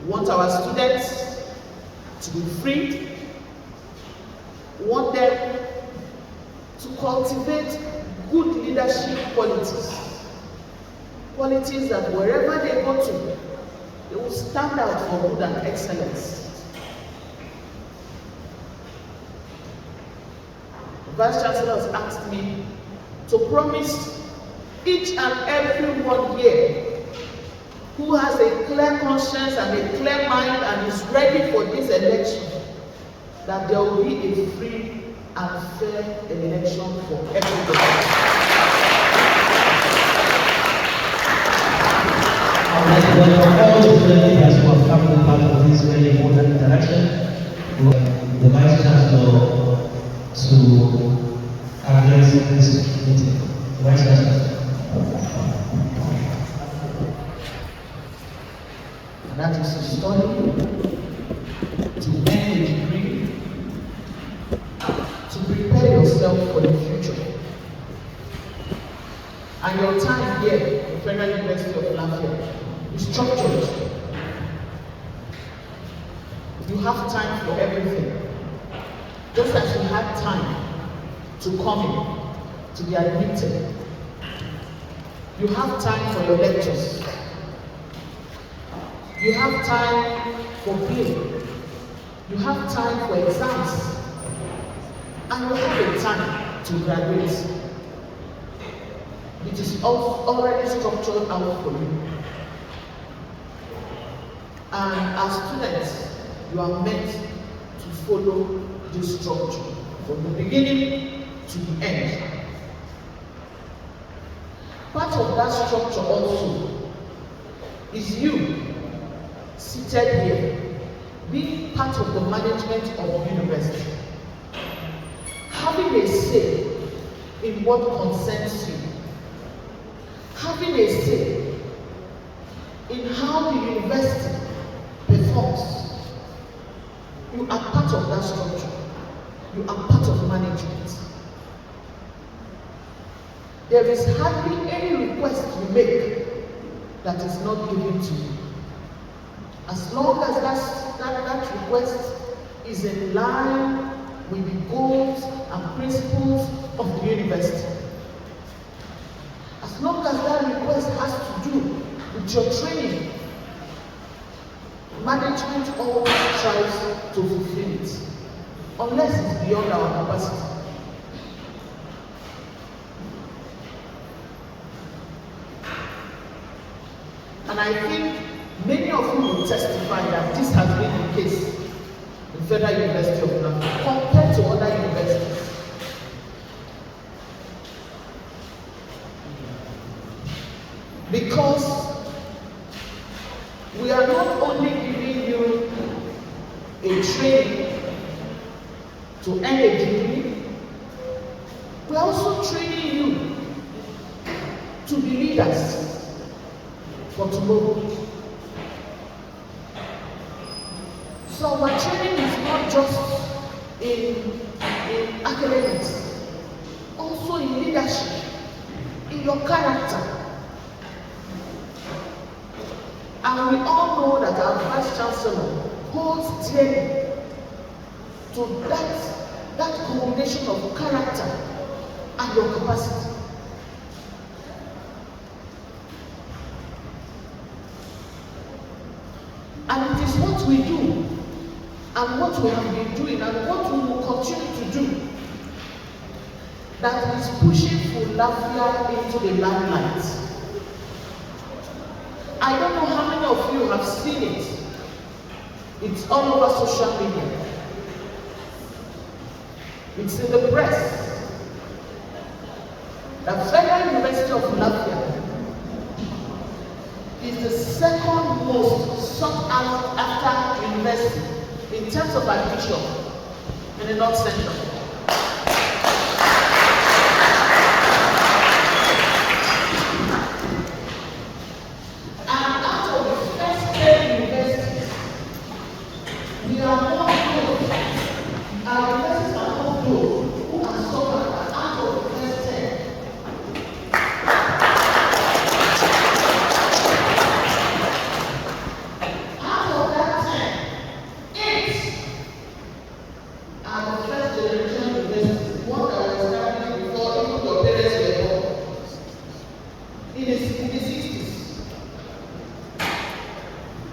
We want our students to be free. We want them to cultivate good leadership qualities. Qualities that wherever they go to, they will stand out for good and excellence. The Vice-Chancellor has asked me to promise each and every one here who has a clear conscience and a clear mind and is ready for this election that there will be a free and fair election for everybody. I would like to welcome all the student leaders who have come part of this very important interaction. The Vice-Chancellor to address this meeting. Vice-Chancellor. And that is to study, to earn a degree, to prepare yourself for the future. And your time here in Federal University of Lafia is structured. You have time for everything. Just as you had time to come in, to be admitted. You have time for your lectures. You have time for play. You have time for exams. And you have a time to graduate. It is already structured out for you. And as students, you are meant to follow this structure from the beginning to the end. Part of that structure also is you seated here, being part of the management of the university, having a say in what concerns you, having a say in how the university performs. You are part of that structure. You are part of management. There is hardly any request you make that is not given to you. As long as that request is in line with the goals and principles of the university. As long as that request has to do with your training, management always tries to fulfill it, unless it's beyond our capacity. And I think many of you will testify that this has been the case in Federal University of Lafia compared to other universities. Because we are not only giving you a training to earn a degree, we are also training you to be leaders for tomorrow. So our training is not just in academics, also in leadership, in your character. And we all know that our Vice-Chancellor holds dearly to that combination of character and your capacity. And it is what we do, and what we have been doing, and what we will continue to do, that is pushing FULafia into the limelight. I don't know how many of you have seen it. It's all over social media. It's in the press. The Federal University of Lafia is the second most sought after university in terms of admission in the North Central. And out of the first 10 universities, we are more close. Our universities are more close who are sought out of the first 10. Out of that the 60s.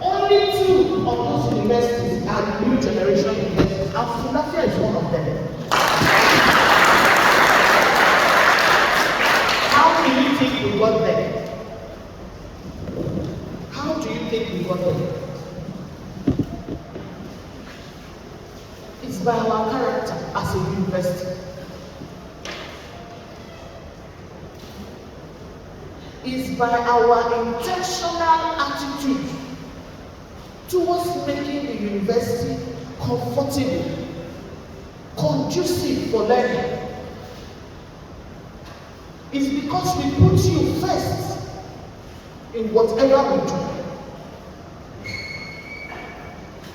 Only 2 of those universities are new generation universities, and FULafia is one of them. How do you think we got there? How do you think we got there? It's by our character as a university. It's by our intentional attitude towards making the university comfortable, conducive for learning. It's because we put you first in whatever we do.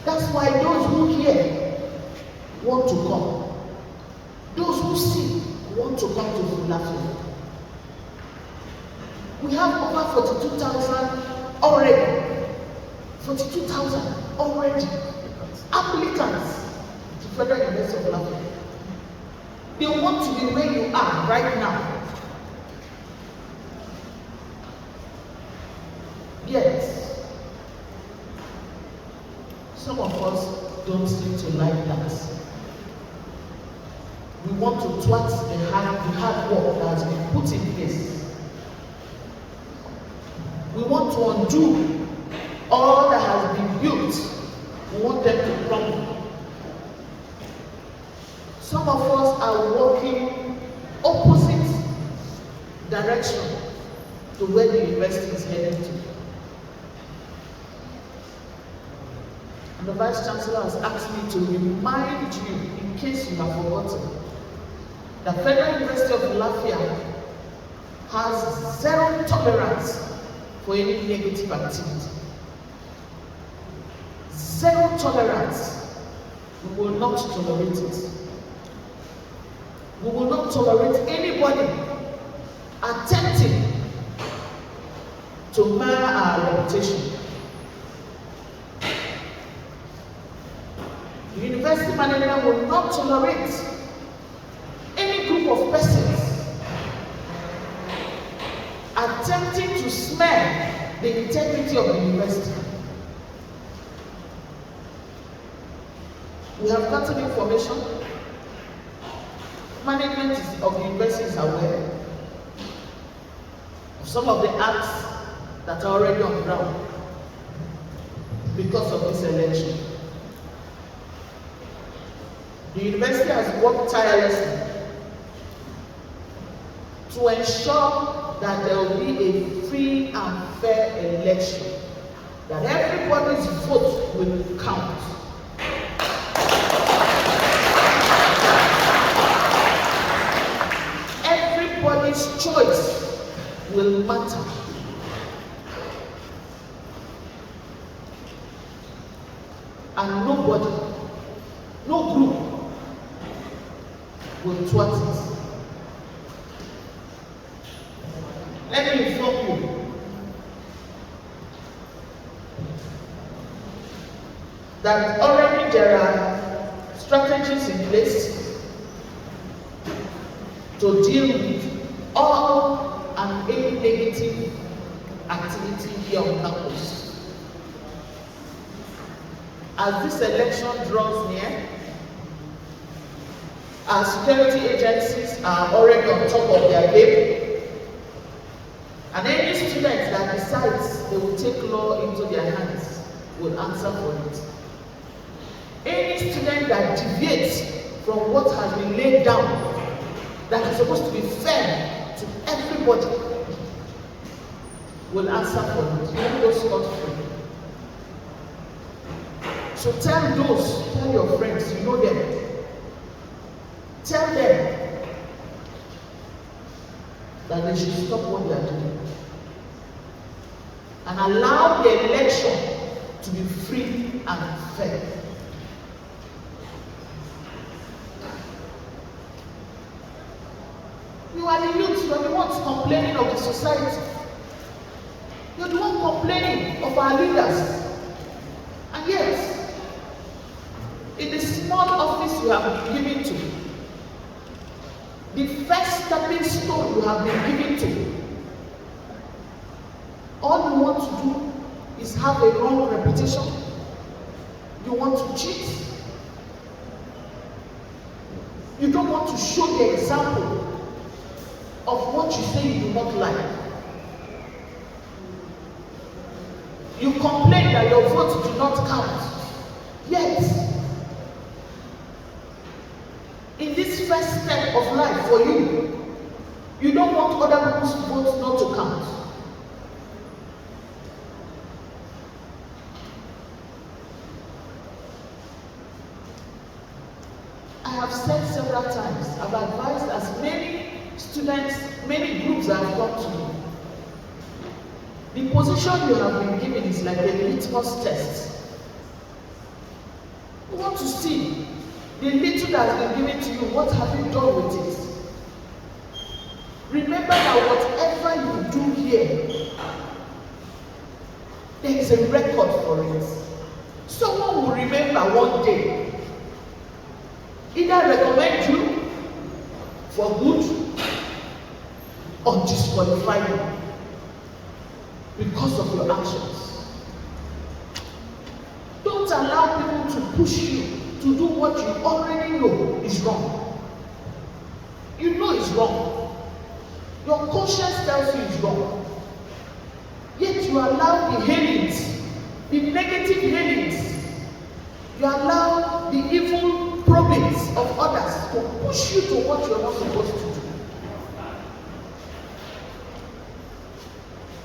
That's why those who hear want to come. Those who see want to come to FULafia. We have over 42,000 already. 42,000 already. Applicants to Federal University of Lafia. They want to be where you are right now. Yes. Some of us don't seem to like that. We want to thwart the hard work that has been put in place. We want to undo all that has been built. We want them to crumble. Some of us are walking opposite direction to where the university is heading to. And the Vice-Chancellor has asked me to remind you, in case you have forgotten, that Federal University of Lafia has zero tolerance for any negative activity. Zero tolerance. We will not tolerate it. We will not tolerate anybody attempting to mar our reputation. The university management will not tolerate any group of persons attempting to smear the integrity of the university. We have gotten information. Management of the university is aware of some of the acts that are already on ground because of this election. The university has worked tirelessly to ensure that there will be a free and fair election, that everybody's vote will count. Everybody's choice will matter. And nobody, no group will thwart it. Let me inform you that already there are strategies in place to deal with all and any negative activity here on campus. As this election draws near, our security agencies are already on top of their game. And any student that decides they will take law into their hands will answer for it. Any student that deviates from what has been laid down, that is supposed to be fair to everybody, will answer for it. You won't go scot-free. So tell your friends, you know them. Tell them that they should stop what they are doing and allow the election to be free and fair. You are the youth, you are the ones complaining of the society. You are the one complaining of our leaders. And yes, in the small office you have been given to, the first stepping stone you have been given to, All you want to do is have a wrong reputation. You want to cheat. You don't want to show the example of what you say you do not like. You complain that your votes do not count. Yet, in this first step of life for you, you don't want other people's votes not to count. I have said several times, I've advised as many students, many groups that have come to me. The position you have been given is like a litmus test. You want to see the little that has been given to you, what have you done with it? Remember that whatever you do here, there is a record for it. Someone will remember one day, either recommend you for good or disqualify you because of your actions. Don't allow people to push you to do what you already know is wrong. You know it's wrong. Your conscience tells you it's wrong. Yet you allow the hailings, the negative hailings, you allow the evil probings of others to push you to what you're not supposed to do.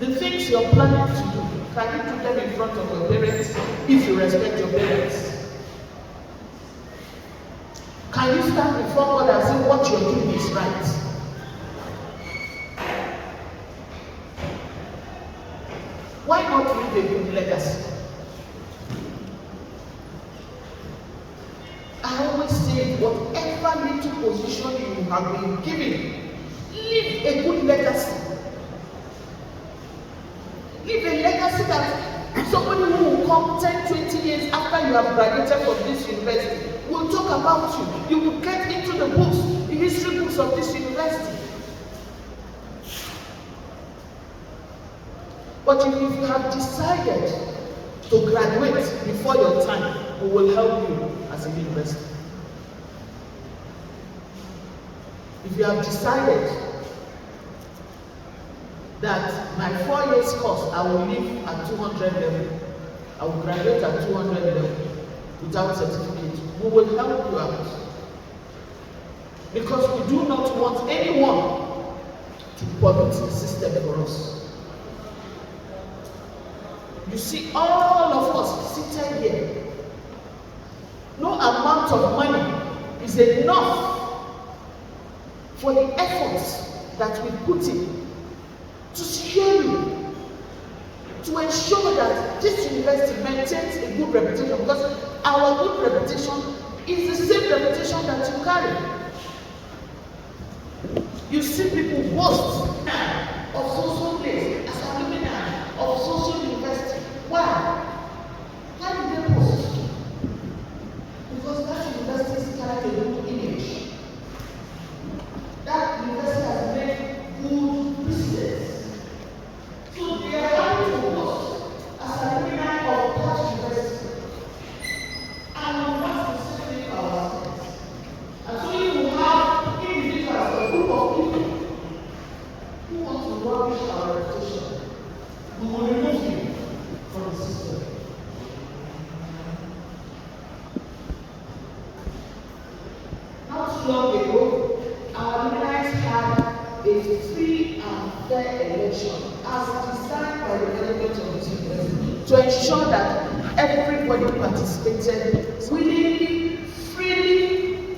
The things you're planning to do, can you do them in front of your parents if you respect your parents? Can you stand before God and say what you're doing is right? Why not leave a good legacy? I always say, whatever little position you have been given, leave a good legacy. Leave a legacy that somebody who will come 10, 20 years after you have graduated from this university will talk about you. You will get into the books, the history books of this university. But if you have decided to graduate before your time, we will help you as a university. If you have decided that my 4 years course, I will leave at 200 level, I will graduate at 200 level without certificate, we will help you out. Because we do not want anyone to pollute the system for us. You see, all of us seated here, no amount of money is enough for the efforts that we put in to secure you, to ensure that this university maintains a good reputation, because our good reputation is the same reputation that you carry. You see people boast of social place as alumni of social university. Why? Why do they boast? Because that university is carrying a good image. That university has made good business. So they are happy to boast as alumni of that university. And we want to separate ourselves. And so you will have individuals, a group of people who want to rubbish our reputation. We will remove you from the system. Not long ago, our alumni had a free and fair election as designed by the management of this university to ensure that everybody participated willingly, freely.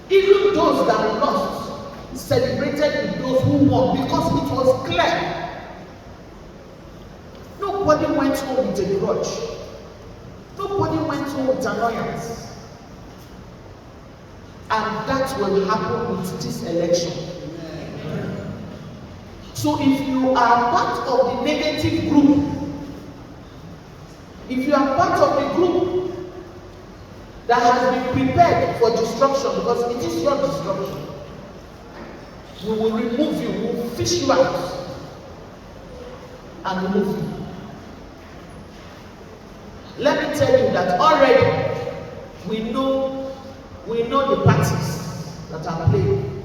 Even those that lost celebrated with those who won because it was clear. Nobody went home with a grudge. Nobody went home with annoyance. And that will happen with this election. So if you are part of the negative group, if you are part of the group that has been prepared for destruction, because it is your destruction, we will remove you, we will fish you out. and remove you. Let me tell you that already we know the parties that are playing.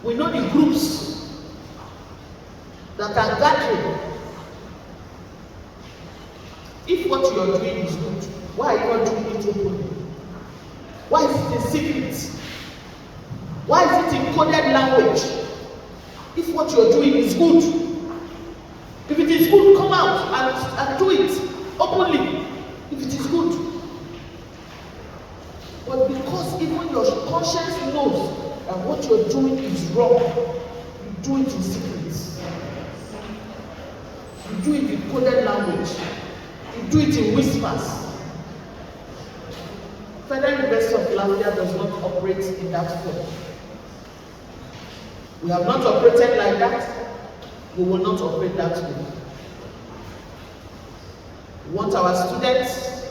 We know the groups that are gathering. If what you are doing is good, why are you not doing it openly? Why is it a secret? Why is it in coded language? If what you are doing is good, if it is good, come out and do it openly. If it is good. But because even your conscience knows that what you are doing is wrong, you do it in secret. You do it in coded language. You do it in whispers. Federal University of Lafia does not operate in that form. We have not operated like that. We will not operate that way. We want our students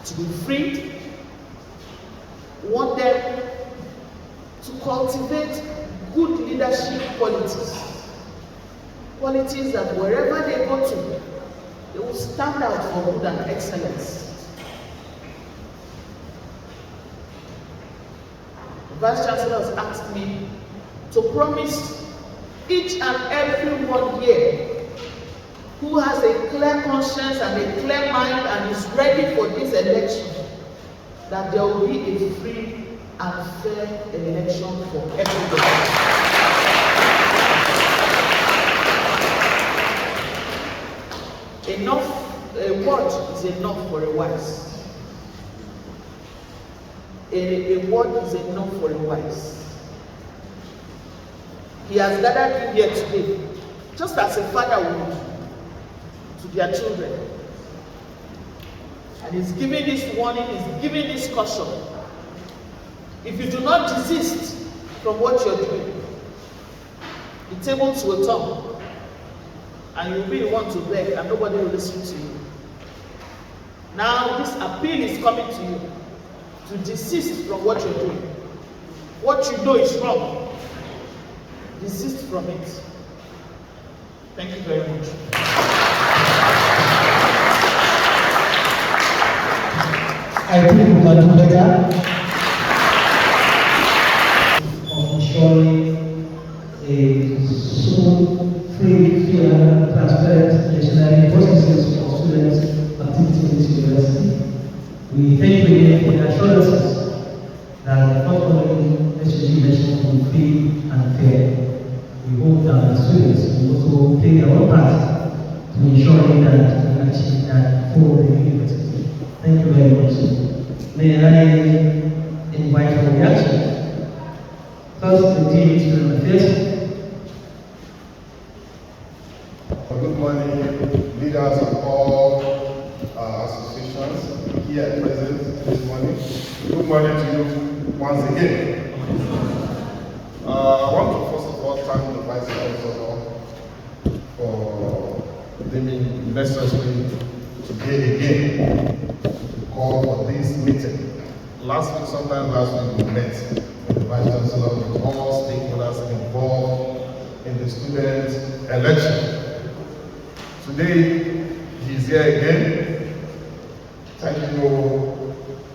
to be free. We want them to cultivate good leadership qualities. Qualities that wherever they go to, they will stand out for good and excellence. The Vice-Chancellor has asked me to promise each and every one here who has a clear conscience and a clear mind and is ready for this election that there will be a free and fair election for everybody. A word is enough for a wise. A word is enough for a wise. He has gathered you here today, just as a father would to their children. And he's giving this warning, he's giving this caution. If you do not desist from what you're doing, the tables will turn. And you'll be the one to beg, and nobody will listen to you. Now, this appeal is coming to you to desist from what you're doing. What you know is wrong. Desist from it. Thank you very much. I think we can do better of ensuring a smooth, free, fair, transparent legislative processes for students' activity in this university. We thank you again for the assurances that the forthcoming SUG election will be free and fair. We hope that the students will also play their own part to ensuring that we achieve that for the university. Thank you very much. May I invite for reaction? First, the Dean of Student Affairs. Good morning, leaders of all associations here present this morning. Good morning to you once again. I want to first of all thank the Vice-Chancellor for deeming necessary today again to call for this meeting. Sometime last week we met with the Vice-Chancellor with all stakeholders involved in the student election. Today he's here again. Thank you,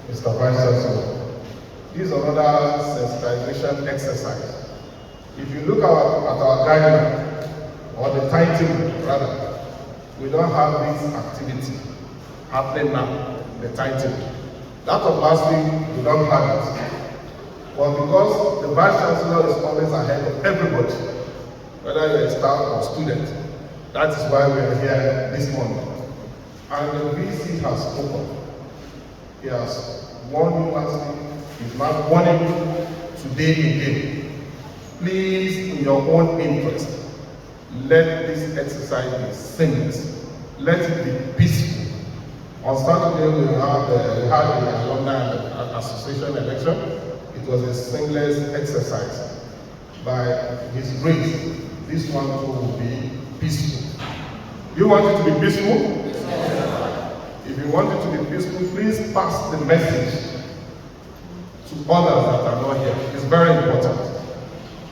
Mr. Vice-Chancellor. This is another sensitization exercise. If you look at our guideline, or the timetable rather, we don't have this activity happening now, the timetable. That of last week, we don't have it. But because the Vice-Chancellor is always ahead of everybody, whether you're a staff or student, that is why we are here this morning. And the VC has spoken. He has warned you last week. He's not warning you today again. Please, in your own interest, let this exercise be seamless. Let it be peaceful. On Saturday, we had the Alumni Association election. It was a seamless exercise. By His grace, this one too will be peaceful. You want it to be peaceful? Yes. If you want it to be peaceful, please pass the message to others that are not here. It's very important.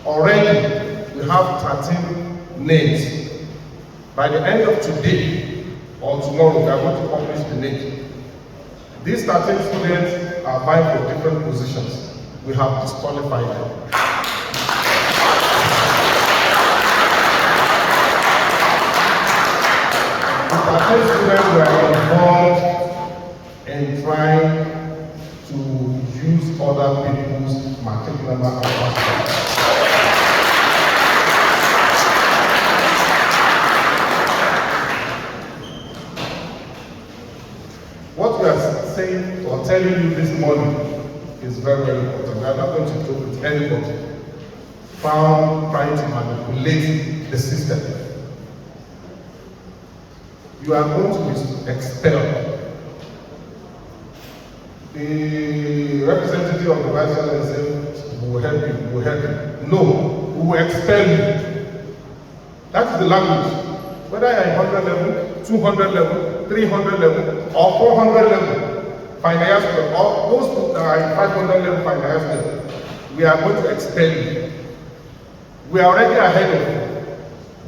Already, we have 13 names By the end of today or tomorrow, we are going to publish the name. These 13 students are vying for different positions. We have disqualified them. The 13 students were involved in trying to use other people's matric number and passport. What we are saying or telling you this morning is very, very important. We are not going to joke with anybody found trying to manipulate the system. You are going to be expelled. The representative of the Vice-Chancellor said, we will help you, we will help you. No, we will expel you. That is the language. Whether you are 100 level, 200 level, 300 level, or 400 level, finance level, or those that are 500 level finance level, we are going to expel you. We are already ahead of you.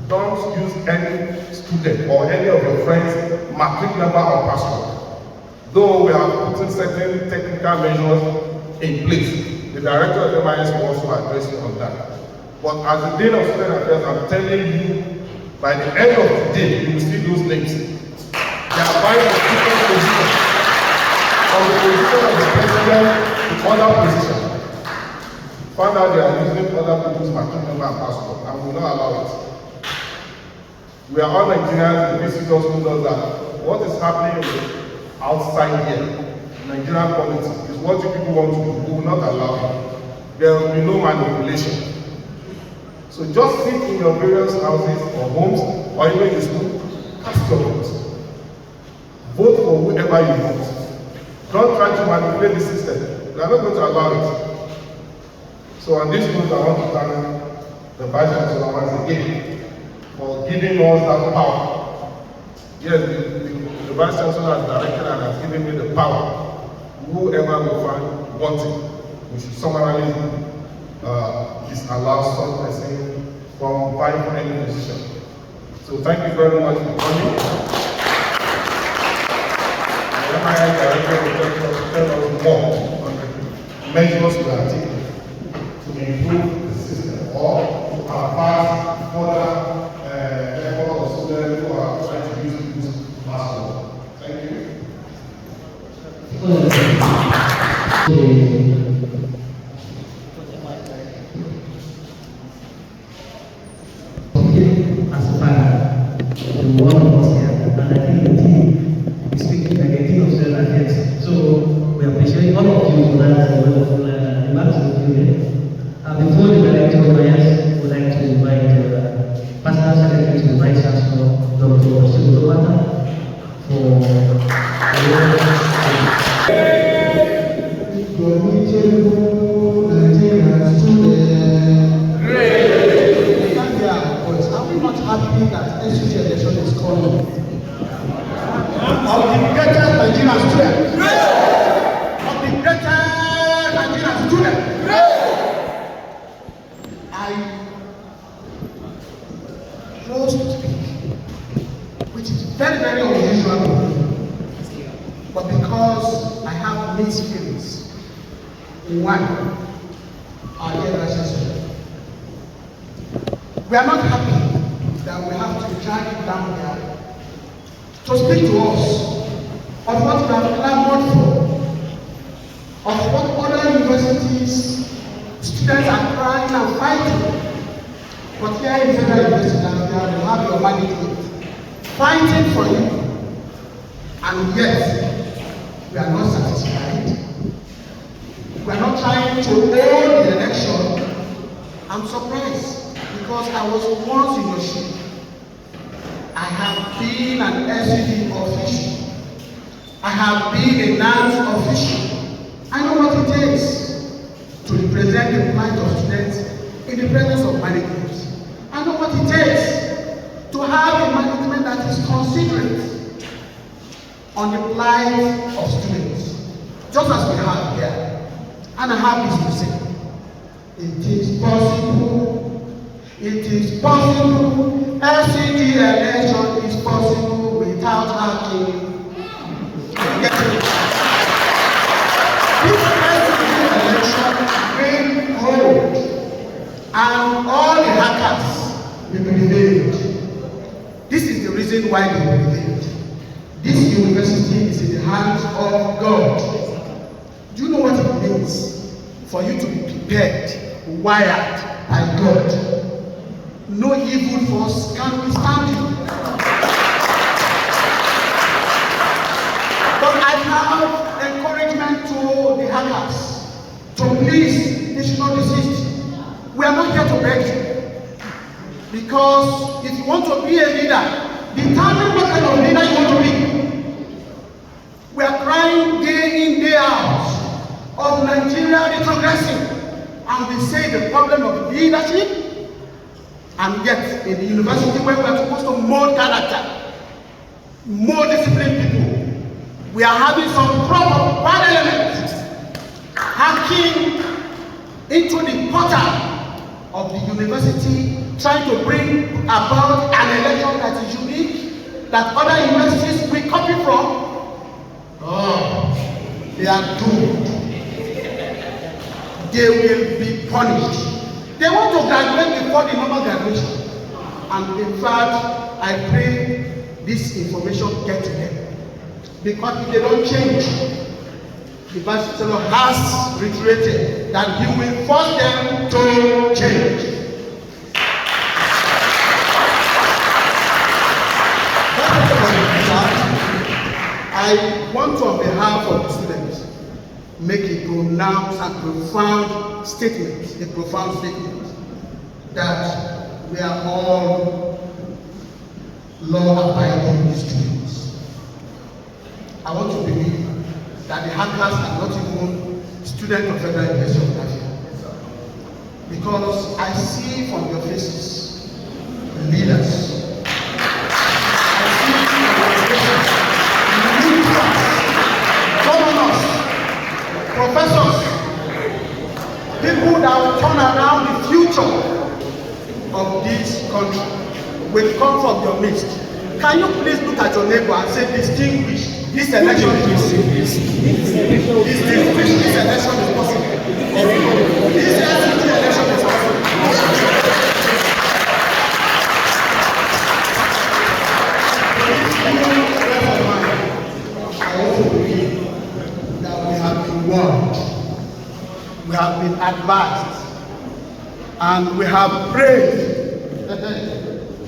Don't use any student or any of your friends' matric number or password. Though we are putting certain technical measures in place, the director of the MIS will also address you on that. But as the Dean of Student Affairs, I'm telling you, by the end of the day, you will see those names. They are vying for different positions. From the position of the president to other positions. Found out they are using other people's matric number and passport, and we will not allow it. We are all Nigerians, the visitors who know that what is happening outside here, Nigerian politics, is what you people want to do. We will not allow it. There will be no manipulation. So just sit in your various houses or homes or even in school, cast your votes. Vote for whoever you want. Don't try to manipulate the system. We are not going to allow it. So on this note, I want to thank the Vice-Chancellor once again for giving us that power. Yes, the Vice-Chancellor has directed and has given me the power. Whoever will find wanting, we should summarily disallow some person from vying for any position. So thank you very much for coming. The MII director will tell us more on the measures we are taking to improve the system or to advance further effort of students who are trying to use people's password. Thank you. As far the one of us here, and I think the team is speaking like a team of student affairs. So we appreciate all of you for that remarks of you. Before the director of MIS, would like to invite the personal secretary to the Vice-Chancellor, Dr. Shehu Abdul Rahman, for happy that SUG election is coming. Of the greater Nigerian student. Of the greater Nigerian student. I close to speak, which is very, very unusual. But because I have mixed feelings. One, our dear Vice-Chancellor, we are not happy that we have to drag it down there to speak to us of what we have clamored for, of what other universities students are crying and fighting. But here in Federal University of Lafia, we have your management fighting for you, and yet we are not satisfied. We are not trying to hold the election. I'm surprised because I was once in your shoes. I have been an SUG official. I have been a NANS official. I know what it takes to represent the plight of students in the presence of management. I know what it takes to have a management that is considerate on the plight of students, just as we have here. And I have this to say, it is possible, SUG election reason why they prevailed. This university is in the hands of God. Do you know what it means for you to be prepared, wired by God? No evil force can withstand you. But I have encouragement to the hackers to please, they should not desist. We are not here to beg you. Because if you want to be a leader, determine what kind of leader you want to be. We are crying day in, day out of Nigeria retrogressing. And we say the problem of leadership, and yet in the university where we are supposed to mold character, more disciplined people, we are having some problem, bad elements hacking into the portal of the university, trying to bring about an election that is unique, that other universities will copy from. Oh, they are doomed. They will be punished. They want to graduate before the normal graduation. And in fact, I pray this information get to them. Because if they don't change, the Vice-Chancellor has reiterated that he will force them to change. I want to, on behalf of the students, make a pronounced and profound statement, that we are all law-abiding students. I want to believe that the hackers are not even students of Federal University of Lafia. Because I see from your faces leaders. I see from your faces governors, professors, people that will turn around the future of this country will come from your midst. Can you please look at your neighbor and say, distinguish, this election is possible. Distinguish, this election is possible. This SUG election is possible. I also believe that we have been warned, we have been advised, and we have prayed.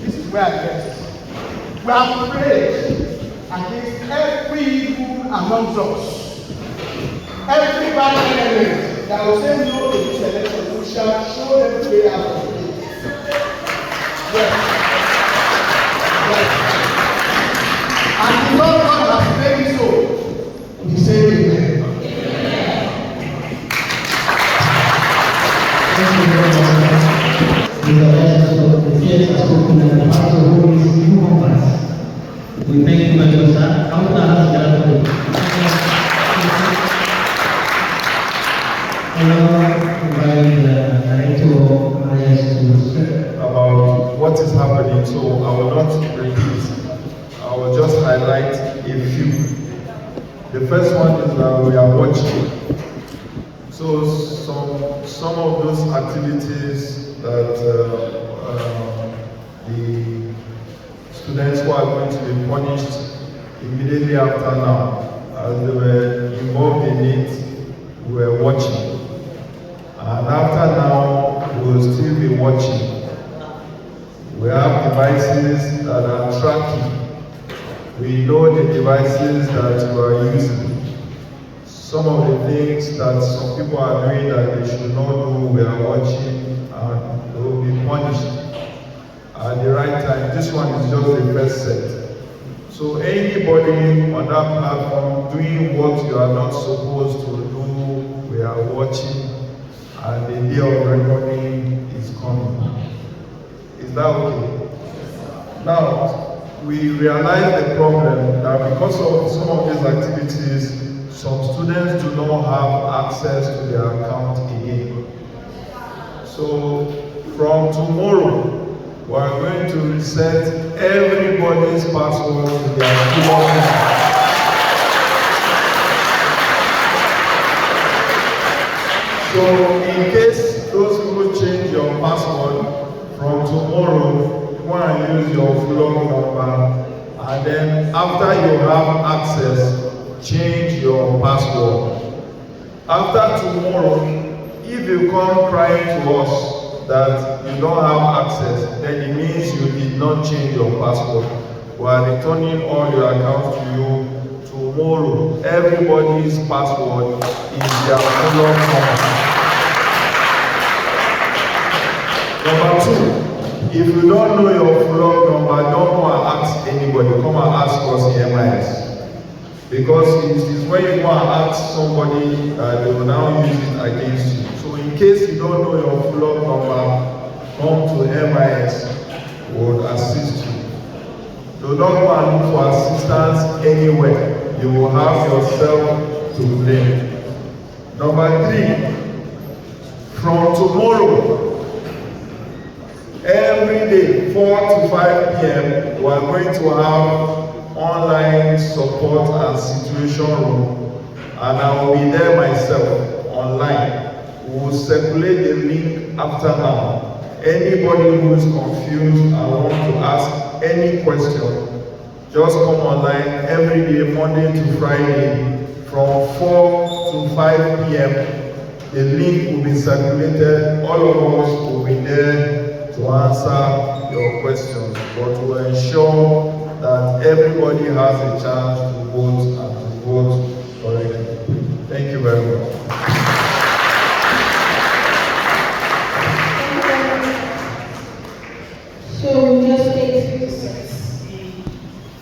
This is where I guess. We have prayed against every evil amongst us. Every bad element that will say no to this election, we shall show them the way out of the way. Yes. And the Lord God has made it so. We say amen. We thank you, my sir. How about what is happening, so I will not repeat. I will just highlight a few. The first one is that we are watching. So some of those activities that the students who are going to be punished immediately after now, as they were involved in it, we were watching. And after now, we will still be watching. We have devices that are tracking. We know the devices that we are using. Some of the things that some people are doing that they should not do, we are watching, and they will be punished at the right time. This one is just the first set. So anybody on that platform doing what you are not supposed to do, we are watching, and the day of reckoning is coming. Is that okay? Now, we realize the problem that because of some of these activities, some students do not have access to their account again. So from tomorrow, we are going to reset everybody's password to their school account. So in case those people change your password, from tomorrow, go and use your FULafia number and then after you have access, change your password. After tomorrow, if you come crying to us that you don't have access, then it means you did not change your password. We are returning all your accounts to you tomorrow. Everybody's password is their FULafia number. Number two, if you don't know your FULafia number, don't go and ask anybody. Come and ask us in MIS. Because it is when you go and ask somebody, they will now use it against you. So in case you don't know your FULafia number, come to MIS, we will assist you. So don't go and look for assistance anywhere. You will have yourself to blame. Number three, from tomorrow, every day, 4 to 5 p.m., we are going to have online support and situation room, and I will be there myself online. We will circulate the link after now. Anybody who is confused and want to ask any question, just come online every day, Monday to Friday, from 4 to 5 p.m. The link will be circulated. All of us will be there to answer your questions, but to ensure that everybody has a chance to vote and to vote correctly. Thank you very much. So we just take a few seconds.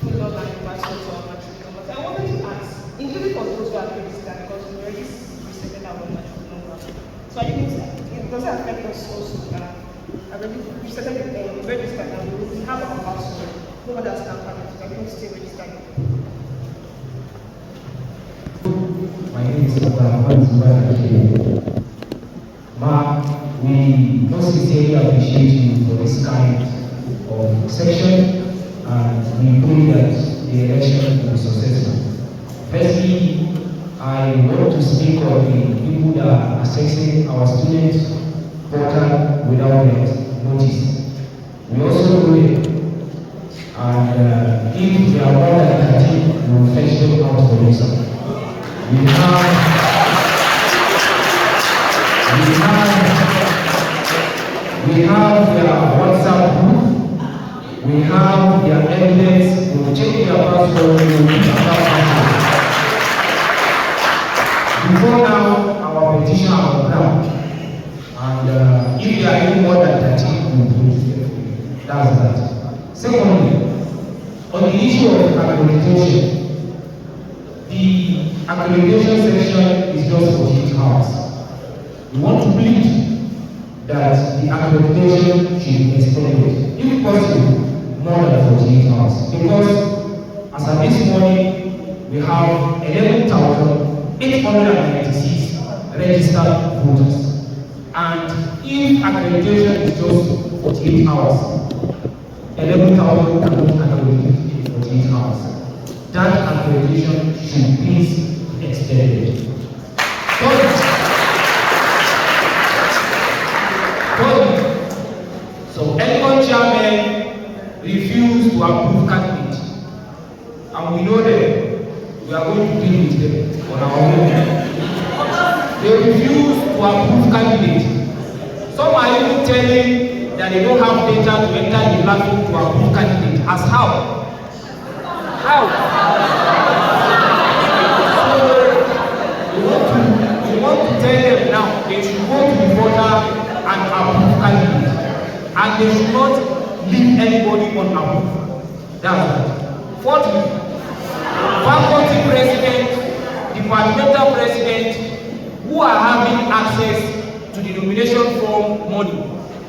Put up and password to our matric number. I wanted to ask, including for those who are registered, because we already resetted our matric number. So I think it doesn't affect us also. I already resetted the registered and we have our password. Nobody has tampered with it. I think still registered. My name is Prof. We most sincerely appreciate you for this kind of section, and we pray that the election will be successful. Firstly, I want to speak of the people that are accessing our students' portal without notice. We also know it, and if they are more than 13, we will fetch them out for reason. We have their WhatsApp group, we have their evidence, we will check their password, we will check their password. Before now, our petition are on ground, and if they are any more than 13, we will do it. That's that. Secondly, on the issue of accreditation, the accreditation section is just 48 hours. We want to plead that the accreditation should be extended, if possible, more than 48 hours. Because as of this morning, we have 11,896 registered voters. And if accreditation is just 48 hours, 11,000 cannot accredited in 48 hours. That accreditation should please be extended. So ECON chairman refused to approve candidates, and we know them. We are going to deal with them on our own. They refuse to approve candidates. Some are even telling that they don't have data to enter the platform to approve candidates. As how? How? So we want to tell them now they should go to the border and approve candidates. And they should not leave anybody unapproved. That's it. Fourthly, faculty president, departmental president, who are having access to the nomination form money,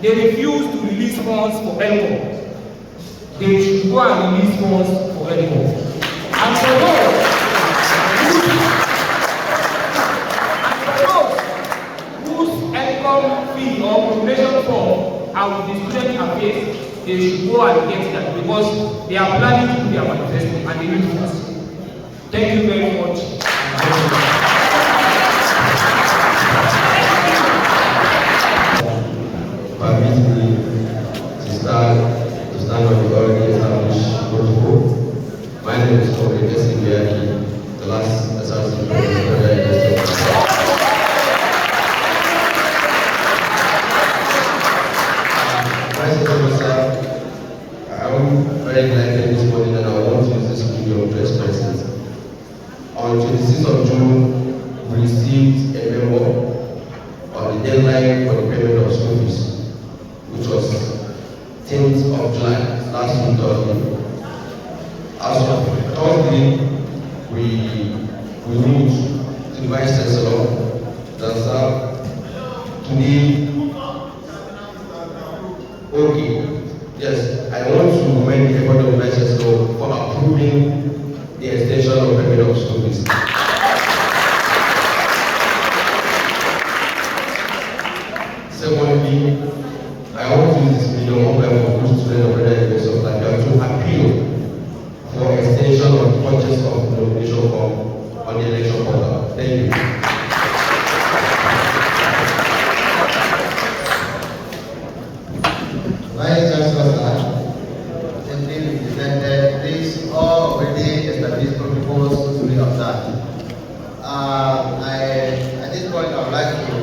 they refuse to release funds for ELCO. They should go and release funds for ELCO. And for those whose ELCO fee or nomination form and with the student affairs, they should go and get that because they are planning to do their manifesto and they need funds. Thank you very much. Permit me to stand on the already established protocol. 26th of June, we received a memo on the deadline for the payment of school fees, which was 10th of July, last week Thursday. As of Thursday, we moved to the Vice-Chancellor that today. Okay, yes, I want to commend the effort of the Vice-Chancellor for approving the extension of payment of school fees. Secondly, I want to use this medium of time for good students of the University of Lafia to appeal for extension of the purchase of the nomination form on the election portal. Thank you. Vice-Chancellor, simply represented this already established protocols to be observed. At this point, I would like to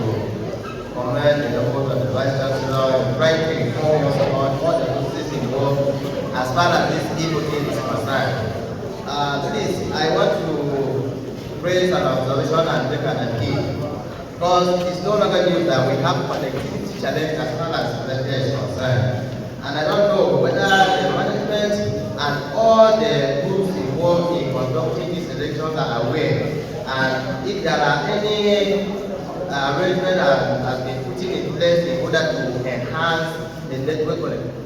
commend the effort of the Vice-Chancellor and try to inform us about what the process involved as far as this e-voting is concerned. Please, I want to raise an observation and make an appeal, because it's no longer news that we have connectivity challenge as far as Lafia is concerned. And I don't know whether the management and all the groups involved in conducting these elections are aware, and if there are any arrangement that has been put in place in order to enhance the network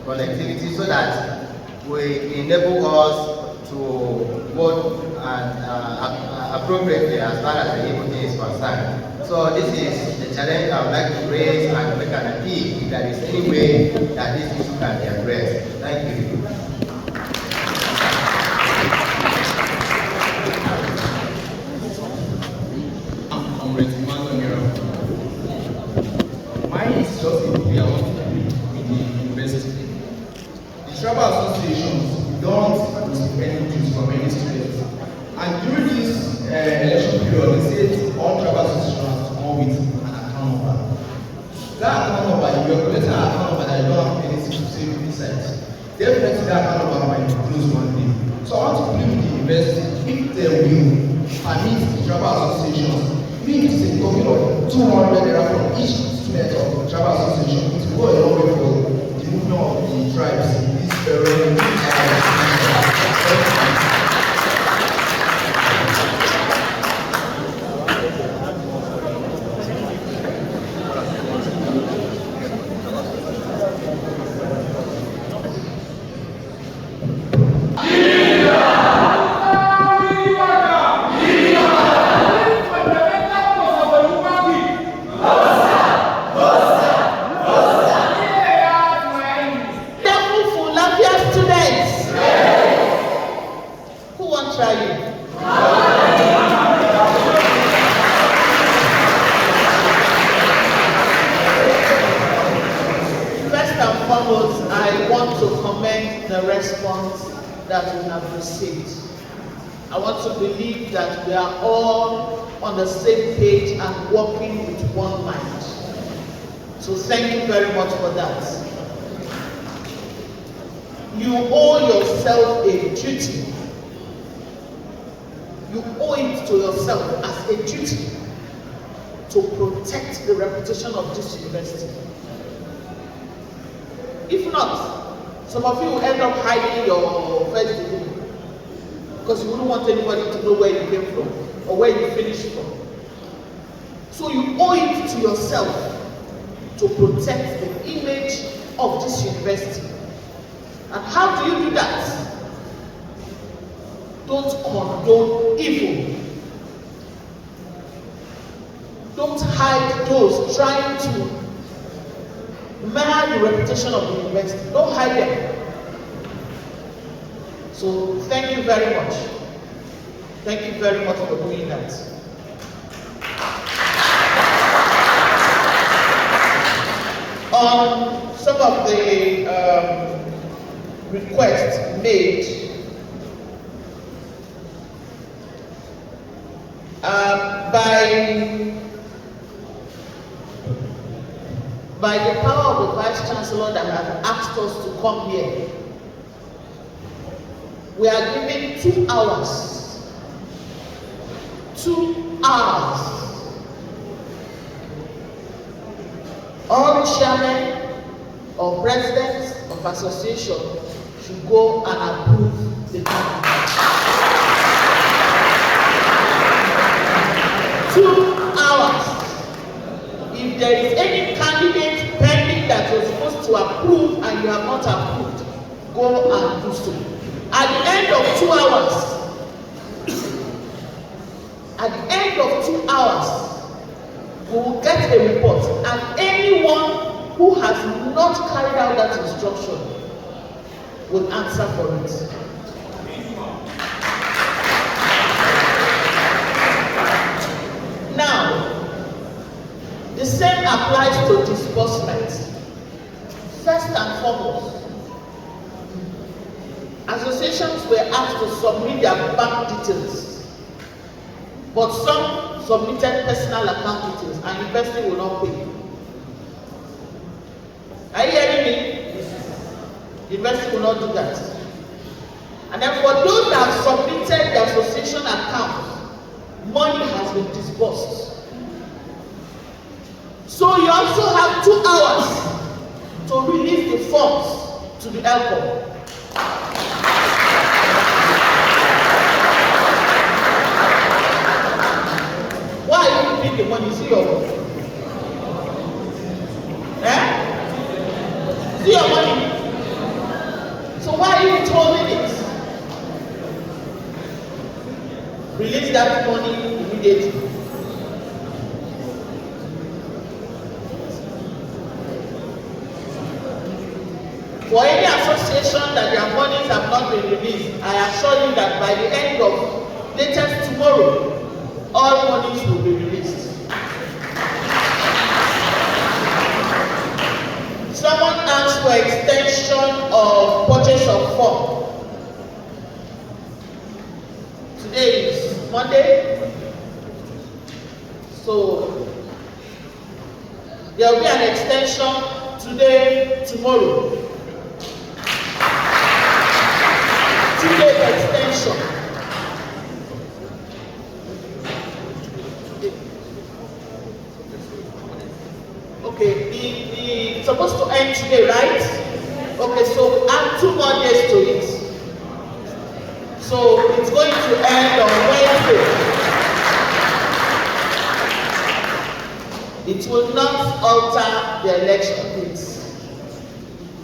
connectivity so that we enable us to vote and appropriately as far as the e-voting is concerned. So this is the challenge I would like to raise and make an appeal if there is any way that this issue can be addressed. Thank you. Mine is just a prayer in the university. The tribal associations don't receive any dues from any students. And during this election period, they said all tribal associations have to come with an account number. That account number, if you're collecting an account number that you don't have anything to save inside, definitely that account number might be closed one day. So I want to plead with the university, if they will permit the tribal associations, means it's a token of 200 naira from each student of the tribal association. It will go a long way for the movement of the tribes in this very I want to commend the response that we have received. I want to believe that we are all on the same page and working with one mind. So thank you very much for that. You owe yourself a duty. You owe it to yourself as a duty to protect the reputation of this university. If not, some of you will end up hiding your first degree because you wouldn't want anybody to know where you came from or where you finished from. So you owe it to yourself to protect the image of this university. And how do you do that? Don't condone evil. Don't hide those trying to mar the reputation of the university. Don't hide them. So thank you very much. Thank you very much for doing that. On some of the requests made, by the power of the Vice-Chancellor that has asked us to come here, we are given 2 hours 2 hours. All chairmen or presidents of association should go and approve the candidate. 2 hours. If there is any candidate pending that you're supposed to approve and you have not approved, go and do so. At the end of 2 hours, we will get a report, and anyone who has not carried out that instruction will answer for it. Now, the same applies to disbursement. First and foremost, associations were asked to submit their bank details, but some submitted personal account details, and university will not pay. Are you hearing me? University will not do that. And then for those that have submitted the association account, money has been disbursed. So you also have 2 hours to release the funds to the alcohol. Why are you giving the money? See your money. See your money. So why are you withholding it? Release that money immediately. For any association that their monies have not been released, I assure you that by the end of latest tomorrow, all monies will be released. Someone asked for extension of purchase of form. Today is Monday, so there will be an extension today, tomorrow. Two-day extension. Okay, it's supposed to end today, right? Okay, so add 2 more days to it. So it's going to end on Wednesday. It will not alter the election dates.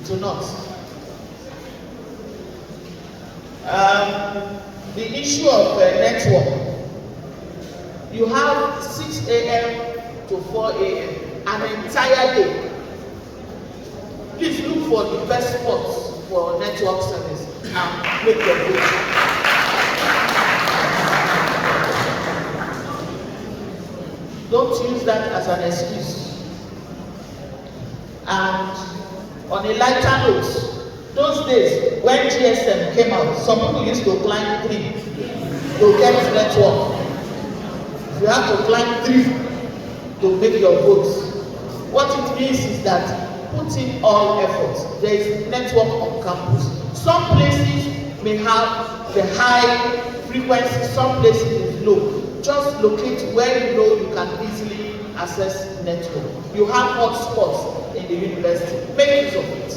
It will not. The issue of network. You have 6 a.m. to 4 a.m. an entire day. Please look for the best spots for network service and make your vote. Don't use that as an excuse. And on a lighter note, those days when GSM came out, some people used to climb 3 to get network. You have to climb 3 to make your votes. What it means is that put in all efforts. There is network on campus. Some places may have the high frequency, some places is low. Just locate where you know you can easily access network. You have hotspots in the university. Make use of it.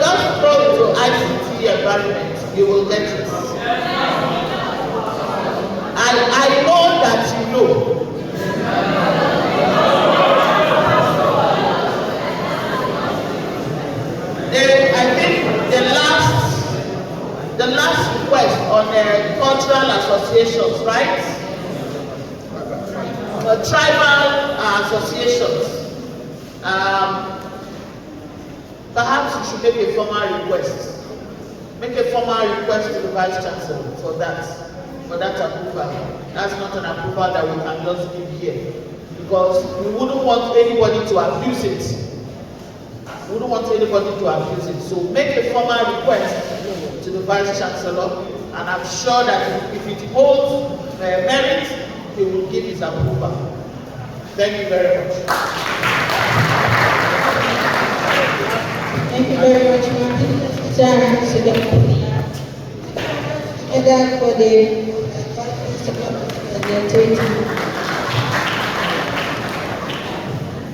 Just throw it to ICT environment. You will get it. I know that you know. I think the last request on cultural associations, right? Tribal associations. Perhaps you should make a formal request. Make a formal request to the Vice-Chancellor for that approval. That's not an approval that we can just give here, because we wouldn't want anybody to abuse it. We wouldn't want anybody to abuse it. So make a formal request to the Vice-Chancellor, and I'm sure that if it holds merit, he will give his approval. Thank you very much. Thank you very much, Martin. Sir, and that for the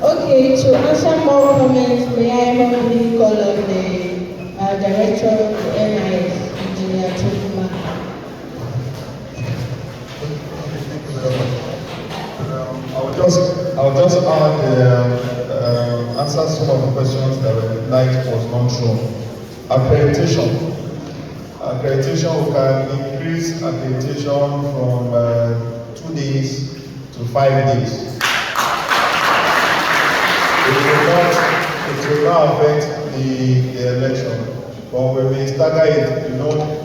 Okay, to answer more comments, may I humbly call on the Director of the NIS, Engineer Chuku. I'll just answer some of the questions that the light was not shown. Accreditation. Accreditation, we can increase accreditation from 2 days to 5 days. It will not affect the election, but we may stagger it.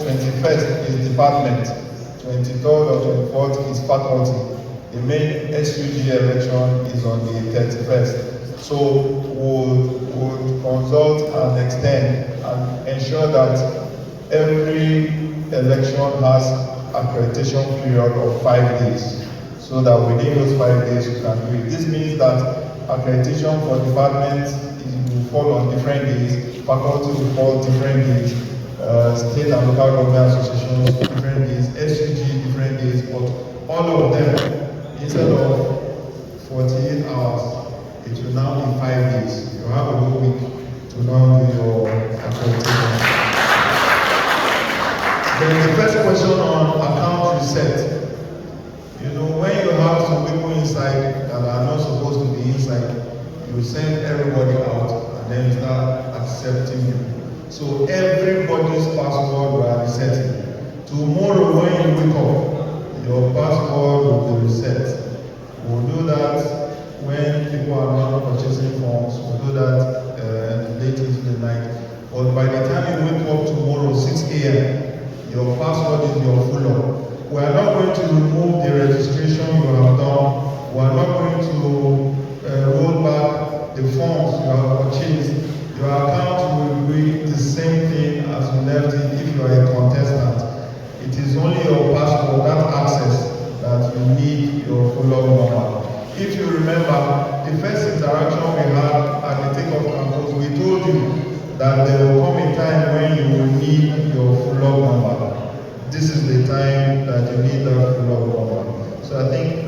21st is department, 23rd or 24th is faculty. The main SUG election is on the 31st. So we'll consult and extend and ensure that every election has accreditation period of 5 days, so that within those 5 days you can do it. This means that accreditation for departments will fall on different days, faculty will fall different days, state and local government associations different days, SUG different days, but all of them, instead of 48 hours, it will now be 5 days. You have a whole week to now do your accreditation. Then the first question on account reset. When you have some people inside that are not supposed to be inside, you send everybody out and then you start accepting you. So everybody's password will be resetting. Tomorrow when you wake up, your password will be reset. We'll do that when people are not purchasing forms. We'll do that late into the night. But by the time you wake up tomorrow, 6 a.m., your password is your full-up. We are not going to remove the registration you have done. We are not going to roll back the forms you have purchased. Your account will be the same thing as you left it if you are a contestant. It is only your password, that access, that you need your full-up number. If you remember, the first interaction we had at the take-off campus, we told you that there will come a time when you will need your full-up number. This is the time that you need that full-up number. So I think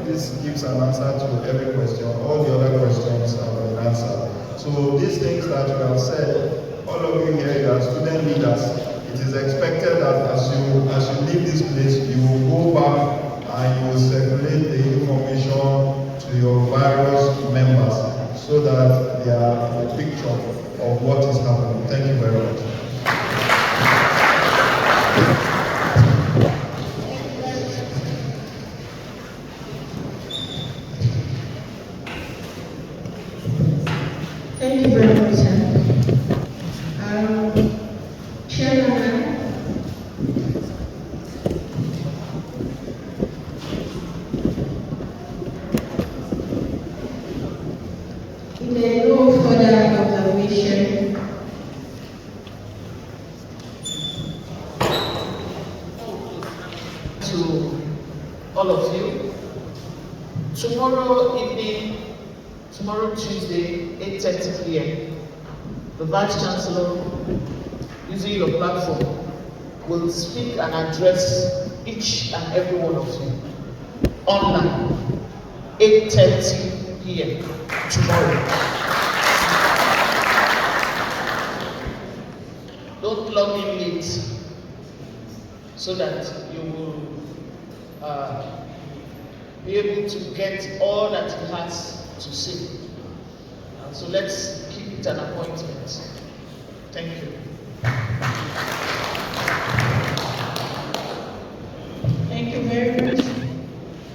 this gives an answer to every question. All the other questions have been answered. So these things that you have said, all of you here, you are student leaders. It is expected that as you leave this place, you will go back and you will circulate the information to your various members so that they are in a picture of what is happening. Thank you very much. Thank you very much, sir. Chairman. If there are no further observation, to all of you. Tomorrow evening, tomorrow Tuesday, 8:30 p.m., the Vice-Chancellor, using your platform, will speak and address each and every one of you online, 8:30 p.m. tomorrow. Don't log in late so that you will be able to get all that he has to say. And so let's keep it an appointment. Thank you. thank you very much.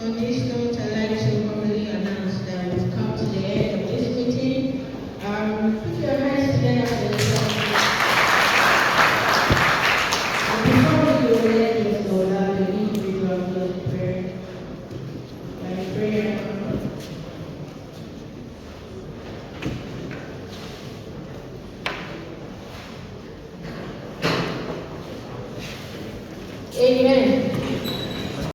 On this note, I'd like to formally announce that we've come to the end of this meeting. Put your hands together for the And before we go let the floor, the individual close prayer. By prayer. Amen.